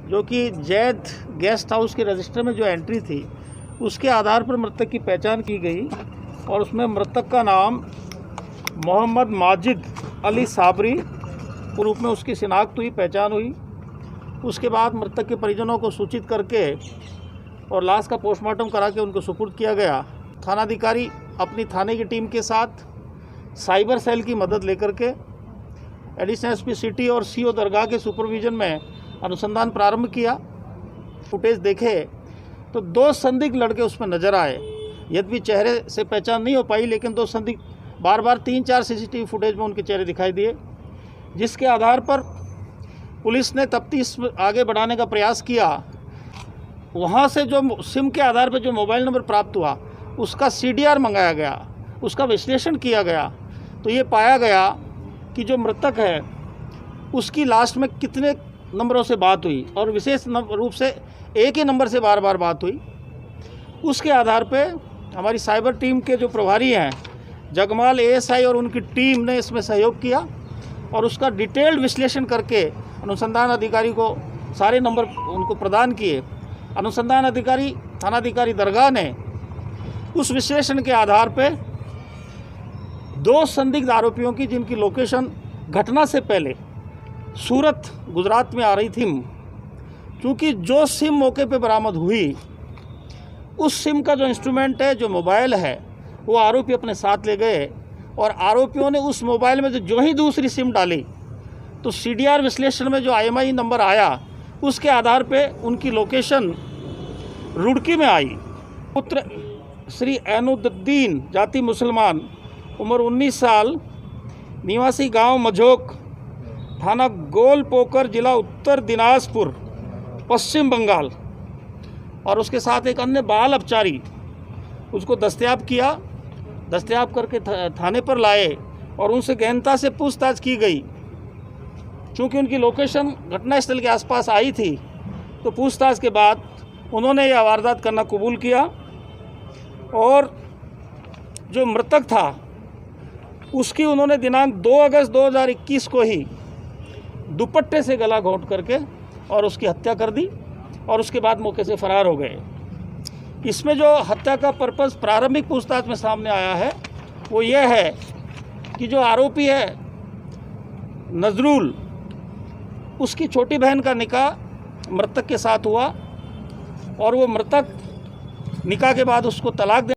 जो कि Zaid guest house के रजिस्टर में जो एंट्री थी उसके आधार पर मृतक की पहचान की गई और उसमें मृतक का नाम मोहम्मद माजिद अली साबरी के रूप में उसकी शिनाख्त हुई, पहचान हुई। उसके बाद मृतक के परिजनों को सूचित करके और लाश का पोस्टमार्टम करा के उनको सुपुर्द किया गया। थानाधिकारी अपनी थाने की टीम के साथ साइबर सेल की मदद लेकर के एडिशनल एसपी सिटी और सीओ दरगाह के सुपरविजन में अनुसंधान प्रारंभ किया। फुटेज देखे तो 2 संदिग्ध लड़के उसमें नज़र आए। यद्यपि चेहरे से पहचान नहीं हो पाई, लेकिन 2 संदिग्ध बार बार 3-4 सीसीटीवी फुटेज में उनके चेहरे दिखाई दिए, जिसके आधार पर पुलिस ने तफ्तीश आगे बढ़ाने का प्रयास किया। वहाँ से जो सिम के आधार पर जो मोबाइल नंबर प्राप्त हुआ उसका CDR मंगाया गया, उसका विश्लेषण किया गया, तो ये पाया गया कि जो मृतक है उसकी लास्ट में कितने नंबरों से बात हुई और विशेष रूप से एक ही नंबर से बार बार बात हुई। उसके आधार पे हमारी साइबर टीम के जो प्रभारी हैं जगमाल ASI और उनकी टीम ने इसमें सहयोग किया और उसका डिटेल्ड विश्लेषण करके अनुसंधान अधिकारी को सारे नंबर उनको प्रदान किए। अनुसंधान अधिकारी थानाधिकारी दरगाह ने उस विश्लेषण के आधार पे 2 संदिग्ध आरोपियों की, जिनकी लोकेशन घटना से पहले सूरत गुजरात में आ रही थी, क्योंकि जो सिम मौके पे बरामद हुई उस सिम का जो इंस्ट्रूमेंट है, जो मोबाइल है, वो आरोपी अपने साथ ले गए और आरोपियों ने उस मोबाइल में जो ही दूसरी सिम डाली तो CDR विश्लेषण में जो IMEI नंबर आया उसके आधार पे उनकी लोकेशन रुड़की में आई। पुत्र श्री ऐनुद्दीन, जाति मुसलमान, उम्र 19 साल, निवासी गांव मझोक, थाना गोलपोकर, जिला उत्तर दिनाजपुर, पश्चिम बंगाल, और उसके साथ एक अन्य बाल अपचारी उसको दस्तयाब किया। दस्तयाब करके थाने पर लाए और उनसे गहनता से पूछताछ की गई। चूँकि उनकी लोकेशन घटनास्थल के आसपास आई थी तो पूछताछ के बाद उन्होंने यह वारदात करना कबूल किया और जो मृतक था उसकी उन्होंने दिनांक 2 अगस्त 2021 को ही दुपट्टे से गला घोंट करके और उसकी हत्या कर दी और उसके बाद मौके से फरार हो गए। इसमें जो हत्या का पर्पस प्रारंभिक पूछताछ में सामने आया है वो यह है कि जो आरोपी है नजरुल, उसकी छोटी बहन का निकाह मृतक के साथ हुआ और वो मृतक निकाह के बाद उसको तलाक